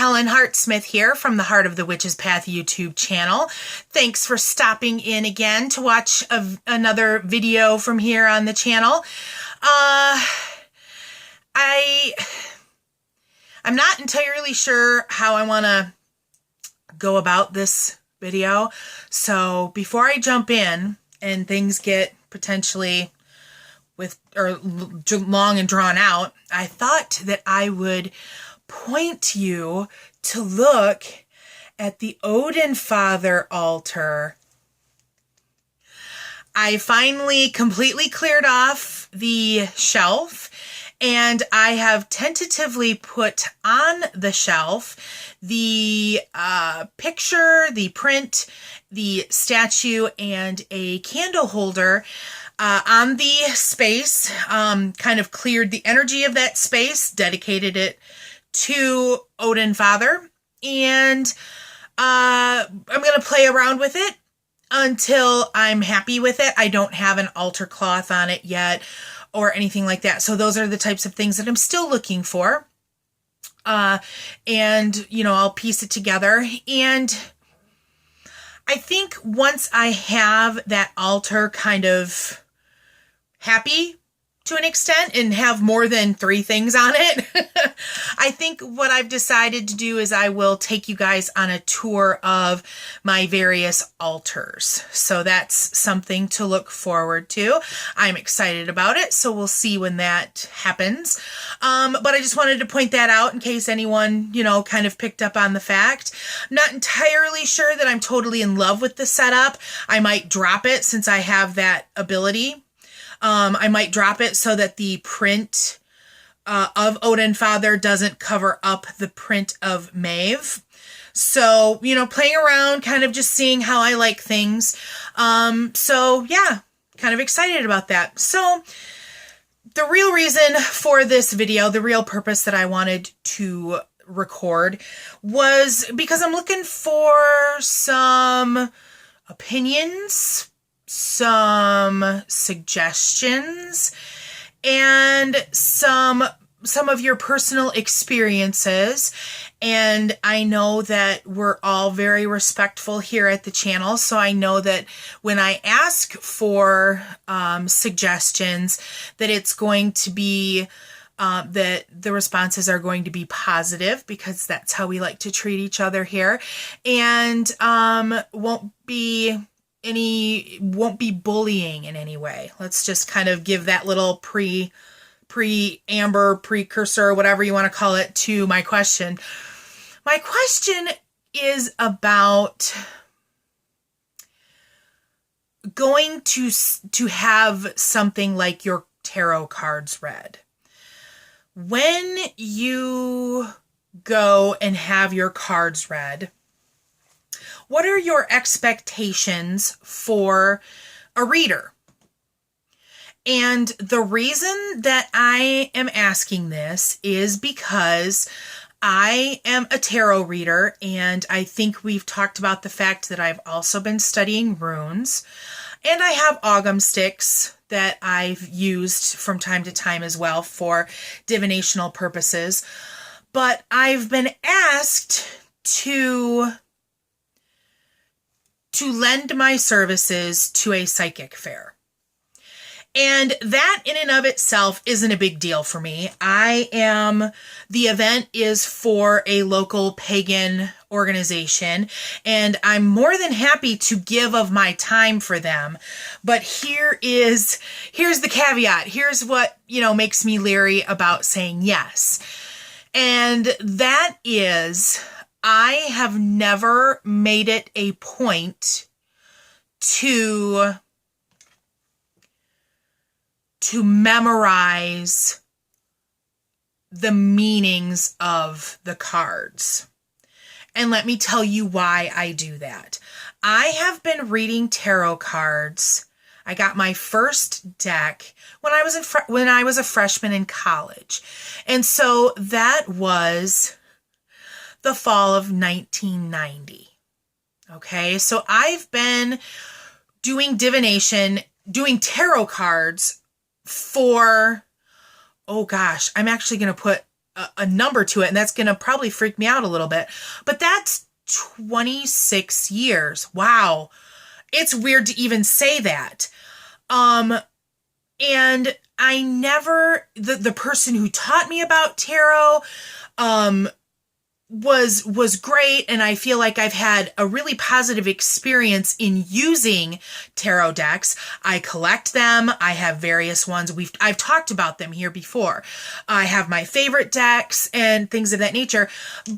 Helen Hartsmith here from the Heart of the Witch's Path YouTube channel. Thanks for stopping in again to watch another video from here on the channel. I'm not entirely sure how I want to go about this video. So before I jump in and things get potentially long and drawn out, I thought that I would point you to look at the Odin Father altar. I finally completely cleared off the shelf, and I have tentatively put on the shelf the picture, the print, the statue, and a candle holder on the space. Kind of cleared the energy of that space, dedicated it to Odin Father, and I'm going to play around with it until I'm happy with it. I don't have an altar cloth on it yet or anything like that. So those are the types of things that I'm still looking for. And, I'll piece it together. And I think once I have that altar kind of happy to an extent and have more than 3 things on it, I think what I've decided to do is I will take you guys on a tour of my various altars. So that's something to look forward to. I'm excited about it, so we'll see when that happens. But I just wanted to point that out in case anyone, kind of picked up on the fact. I'm not entirely sure that I'm totally in love with the setup. I might drop it since I have that ability. I might drop it so that the print of Odin Father doesn't cover up the print of Maeve. So, playing around, kind of just seeing how I like things. So yeah, kind of excited about that. So the real reason for this video, the real purpose that I wanted to record was because I'm looking for some opinions, some suggestions, and some of your personal experiences. And I know that we're all very respectful here at the channel, so I know that when I ask for suggestions, that it's going to be that the responses are going to be positive, because that's how we like to treat each other here, and won't be bullying in any way. Let's just kind of give that little preamber, precursor, whatever you want to call it, to my question. My question is about going to have something like your tarot cards read. When you go and have your cards read, what are your expectations for a reader? And the reason that I am asking this is because I am a tarot reader, and I think we've talked about the fact that I've also been studying runes, and I have Ogham sticks that I've used from time to time as well for divinational purposes. But I've been asked to lend my services to a psychic fair. And that in and of itself isn't a big deal for me. The event is for a local pagan organization, and I'm more than happy to give of my time for them. But here's the caveat. Here's what, makes me leery about saying yes. And that is, I have never made it a point to memorize the meanings of the cards. And let me tell you why I do that. I have been reading tarot cards. I got my first deck when I was a freshman in college. And so that was the fall of 1990. Okay, so I've been doing divination, doing tarot cards for, oh gosh, I'm actually going to put a number to it, and that's going to probably freak me out a little bit. But that's 26 years. Wow. It's weird to even say that. And I never, the person who taught me about tarot, was great, and I feel like I've had a really positive experience in using tarot decks. I collect them. I have various ones. I've talked about them here before. I have my favorite decks and things of that nature,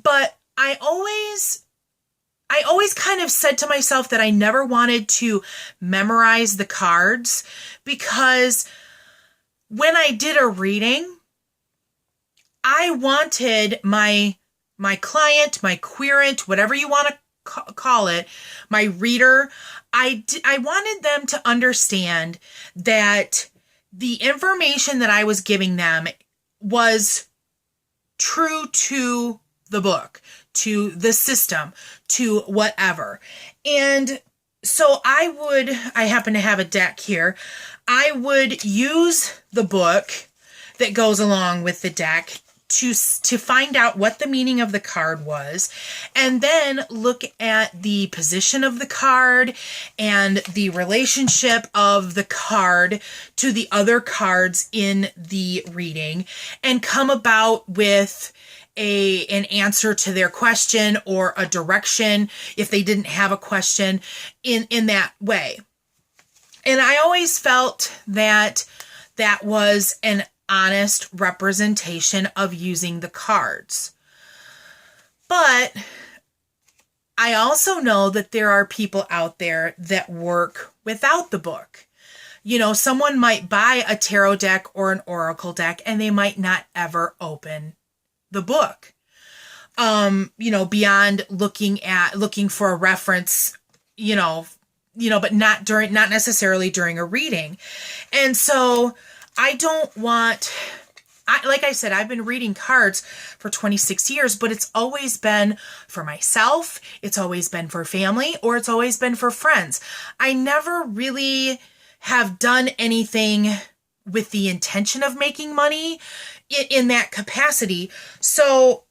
but I always kind of said to myself that I never wanted to memorize the cards, because when I did a reading, I wanted my client, my querent, whatever you want to call it, my reader, I wanted them to understand that the information that I was giving them was true to the book, to the system, to whatever. And so I happen to have a deck here. I would use the book that goes along with the deck to find out what the meaning of the card was, and then look at the position of the card and the relationship of the card to the other cards in the reading, and come about with an answer to their question, or a direction if they didn't have a question, in that way. And I always felt that that was an honest representation of using the cards. But I also know that there are people out there that work without the book. You know, someone might buy a tarot deck or an oracle deck, and they might not ever open the book. Beyond looking for a reference, but not necessarily during a reading. And so like I said, I've been reading cards for 26 years, but it's always been for myself, it's always been for family, or it's always been for friends. I never really have done anything with the intention of making money in that capacity. So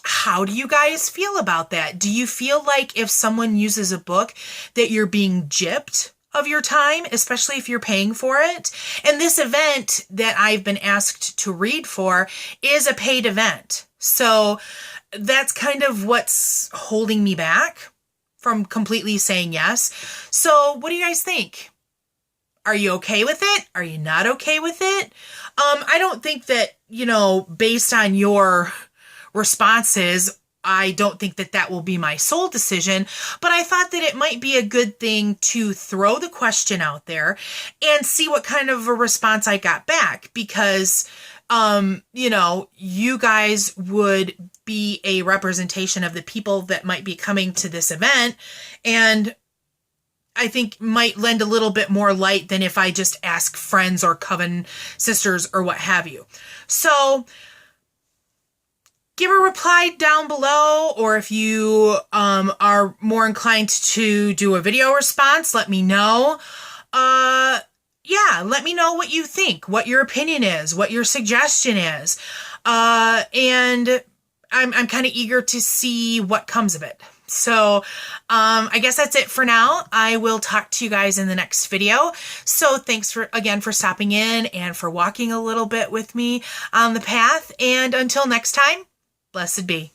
how do you guys feel about that? Do you feel like if someone uses a book that you're being gypped of your time, especially if you're paying for it? And this event that I've been asked to read for is a paid event. So that's kind of what's holding me back from completely saying yes. So what do you guys think? Are you okay with it? Are you not okay with it? I don't think that, based on your responses, I don't think that will be my sole decision, but I thought that it might be a good thing to throw the question out there and see what kind of a response I got back, because, you guys would be a representation of the people that might be coming to this event, and I think might lend a little bit more light than if I just ask friends or coven sisters or what have you. So give a reply down below, or if you are more inclined to do a video response, let me know. Let me know what you think, what your opinion is, what your suggestion is. And I'm kind of eager to see what comes of it. So I guess that's it for now. I will talk to you guys in the next video. So thanks for stopping in and for walking a little bit with me on the path. And until next time, blessed be.